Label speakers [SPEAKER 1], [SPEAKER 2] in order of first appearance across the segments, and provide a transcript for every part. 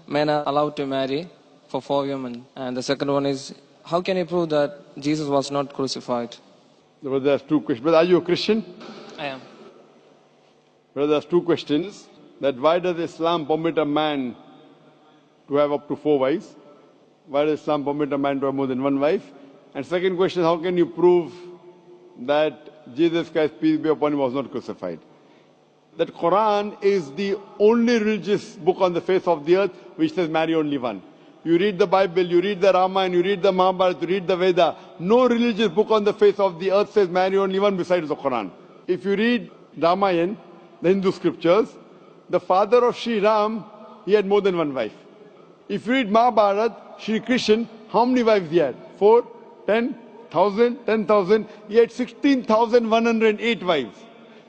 [SPEAKER 1] men are allowed to marry for 4 women? And the second one is, how can you prove that Jesus was not crucified?
[SPEAKER 2] Brother, there's two questions. But are you a Christian?
[SPEAKER 1] I am.
[SPEAKER 2] Brother, there's two questions. That why does Islam permit a man to have up to 4 wives? Why does Islam permit a man to have more than one wife? And second question, how can you prove that Jesus Christ, peace be upon him, was not crucified? That Quran is the only religious book on the face of the earth which says marry only one. You read the Bible, you read the Ramayana, you read the Mahabharata, you read the Veda. No religious book on the face of the earth says marry only one besides the Quran. If you read Ramayana, the Hindu scriptures, the father of Sri Ram, he had more than one wife. If you read Mahabharata, Sri Krishna, how many wives he had? 4, 10, 1,000, 10,000. He had 16,108 wives.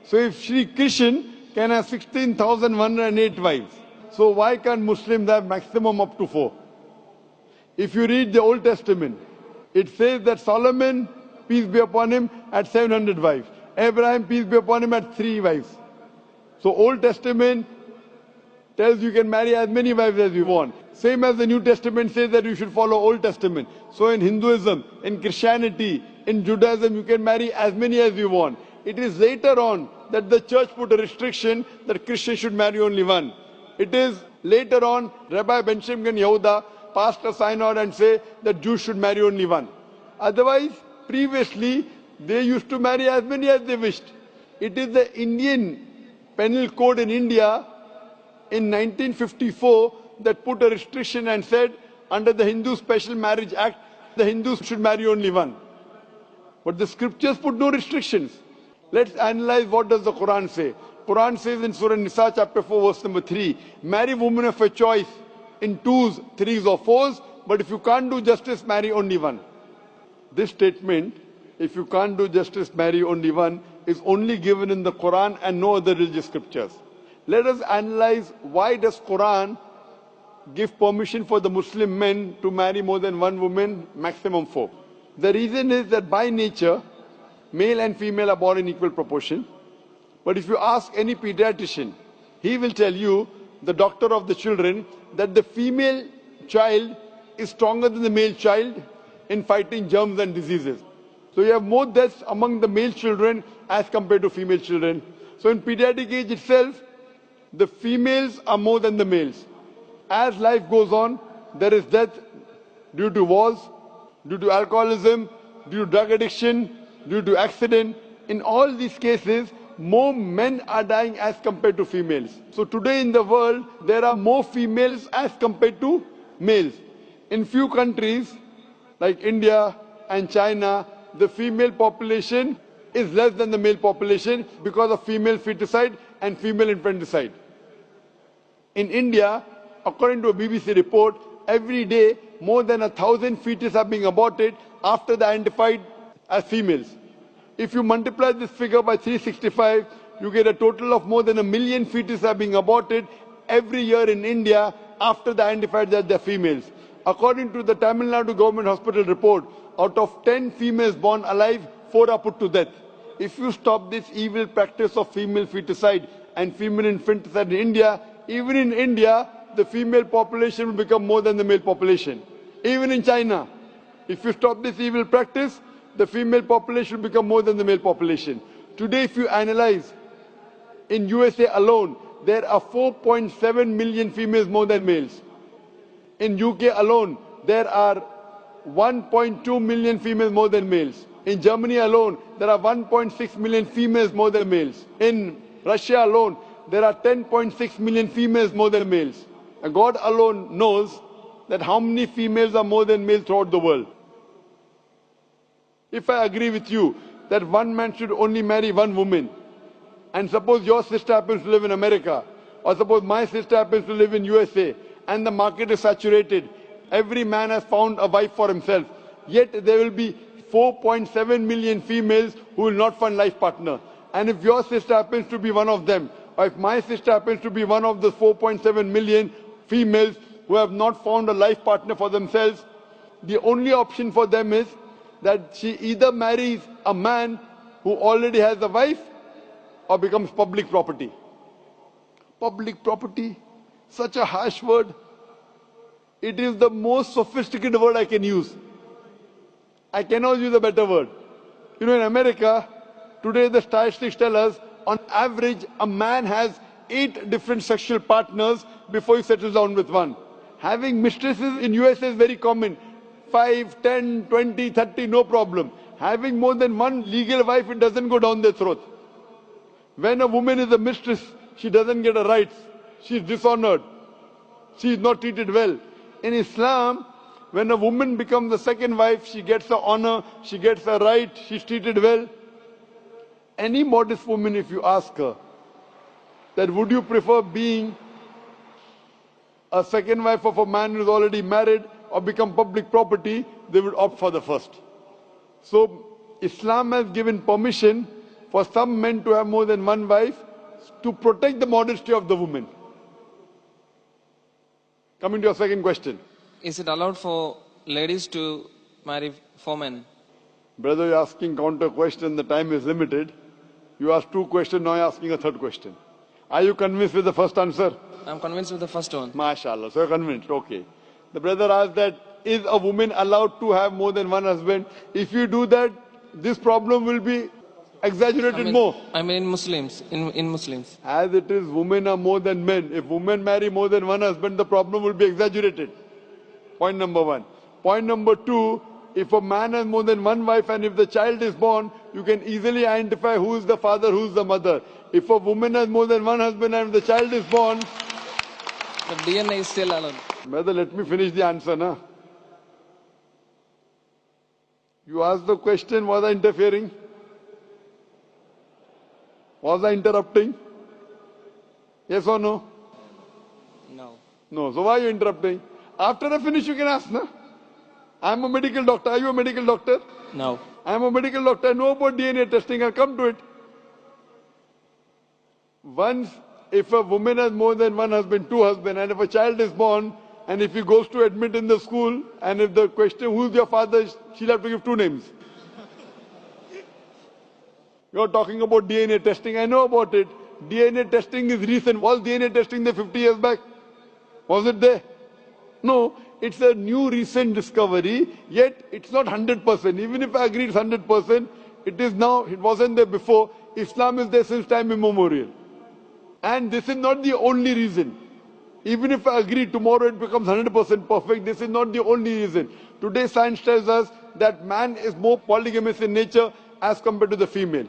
[SPEAKER 2] So if Sri Krishna can have 16,108 wives, so why can't Muslims have maximum up to 4? If you read the Old Testament, it says that Solomon, peace be upon him, had 700 wives. Abraham, peace be upon him, had 3 wives. So Old Testament tells you can marry as many wives as you want. Same as the New Testament says that you should follow Old Testament. So in Hinduism, in Christianity, in Judaism, you can marry as many as you want. It is later on that the church put a restriction that Christians should marry only one. It is later on Rabbi Benjamin Yehuda passed a synod and say that Jews should marry only one. Otherwise, previously, they used to marry as many as they wished. It is the Indian Penal Code in India in 1954 that put a restriction and said under the Hindu Special Marriage Act, the Hindus should marry only one. But the scriptures put no restrictions. Let's analyze what does the Quran say. Quran says in Surah Nisa chapter 4 verse number 3, marry women of your choice in 2s, 3s or 4s, but if you can't do justice, marry only one. This statement, if you can't do justice, marry only one, is only given in the Quran and no other religious scriptures. Let us analyze why does Quran give permission for the Muslim men to marry more than one woman, maximum 4. The reason is that by nature, male and female are born in equal proportion. But if you ask any pediatrician, he will tell you, the doctor of the children, that the female child is stronger than the male child in fighting germs and diseases. So you have more deaths among the male children as compared to female children. So in pediatric age itself, the females are more than the males. As life goes on, there is death due to wars, due to alcoholism, due to drug addiction, due to accident. In all these cases, more men are dying as compared to females. So today in the world, there are more females as compared to males. In few countries, like India and China, the female population is less than the male population because of female feticide and female infanticide. In India, according to a BBC report, every day more than 1,000 fetuses are being aborted after they are identified as females. If you multiply this figure by 365, you get a total of more than 1 million fetuses are being aborted every year in India after they are identified that they are females. According to the Tamil Nadu government hospital report, out of 10 females born alive, 4 are put to death. If you stop this evil practice of female feticide and female infanticide in India, even in India, the female population will become more than the male population. Even in China, if you stop this evil practice, the female population will become more than the male population. Today, if you analyze, in USA alone, there are 4.7 million females more than males. In UK alone, there are 1.2 million females more than males. In Germany alone, there are 1.6 million females more than males. In Russia alone, there are 10.6 million females more than males. And God alone knows that how many females are more than males throughout the world. If I agree with you that one man should only marry one woman, and suppose your sister happens to live in America, or suppose my sister happens to live in USA, and the market is saturated, every man has found a wife for himself, yet there will be 4.7 million females who will not find life partner. And if your sister happens to be one of them, or if my sister happens to be one of the 4.7 million females who have not found a life partner for themselves, the only option for them is that she either marries a man who already has a wife or becomes public property. Public property? such a harsh word. It is the most sophisticated word I can use. I cannot use a better word. You know, in America, today the statistics tell us, on average, a man has 8 different sexual partners before he settles down with one. Having mistresses in USA is very common. 5, 10, 20, 30, no problem. Having more than one legal wife, it doesn't go down their throat. When a woman is a mistress, she doesn't get her rights. She is dishonored. She is not treated well. In Islam, when a woman becomes the second wife, she gets her honor, she gets her right, she's treated well. Any modest woman, if you ask her, that would you prefer being a second wife of a man who is already married or become public property, they would opt for the first. So Islam has given permission for some men to have more than one wife to protect the modesty of the woman. Coming to your second question.
[SPEAKER 1] Is it allowed for ladies to marry 4 men?
[SPEAKER 2] Brother, you're asking counter question, the time is limited. You asked 2 questions, now you're asking a 3rd question. Are you convinced with the first answer?
[SPEAKER 1] I'm convinced with the first one.
[SPEAKER 2] MashaAllah, so you're convinced, okay. The brother asked that, is a woman allowed to have more than one husband? If you do that, this problem will be exaggerated more.
[SPEAKER 1] I mean in Muslims, in Muslims.
[SPEAKER 2] As it is, women are more than men. If women marry more than one husband, the problem will be exaggerated. Point number 1. Point number 2, if a man has more than one wife and if the child is born, you can easily identify who is the father, who is the mother. If a woman has more than one husband and if the child is born,
[SPEAKER 1] The DNA is still allowed.
[SPEAKER 2] brother, let me finish the answer, na? You asked the question, was I interfering? Was I interrupting? Yes or no?
[SPEAKER 1] No.
[SPEAKER 2] No. So why are you interrupting? After I finish, you can ask, na? I'm a medical doctor. Are you a medical doctor?
[SPEAKER 1] No.
[SPEAKER 2] I'm a medical doctor. I know about DNA testing. I'll come to it. Once, if a woman has more than one husband, 2 husbands, and if a child is born, and if he goes to admit in the school, and if the question, who's your father, she'll have to give 2 names. You're talking about DNA testing. I know about it. DNA testing is recent. Was DNA testing there 50 years back? Was it there? No. It's a new recent discovery, yet it's not 100%. Even if I agree it's 100%, it is now, it wasn't there before. Islam is there since time immemorial. And this is not the only reason. Even if I agree tomorrow it becomes 100% perfect, this is not the only reason. Today science tells us that man is more polygamous in nature as compared to the female.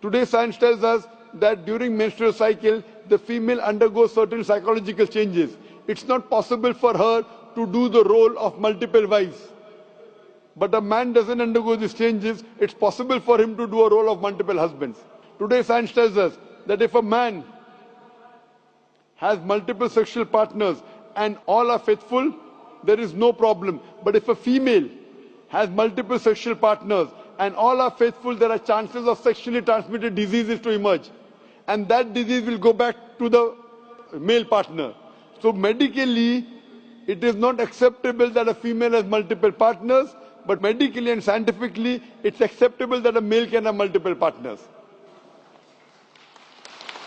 [SPEAKER 2] Today science tells us that during menstrual cycle, the female undergoes certain psychological changes. It's not possible for her to do the role of multiple wives. But a man doesn't undergo these changes, it's possible for him to do a role of multiple husbands. Today science tells us that if a man has multiple sexual partners and all are faithful, there is no problem. But if a female has multiple sexual partners and all are faithful, there are chances of sexually transmitted diseases to emerge. And that disease will go back to the male partner. So medically, it is not acceptable that a female has multiple partners, but medically and scientifically, it's acceptable that a male can have multiple partners.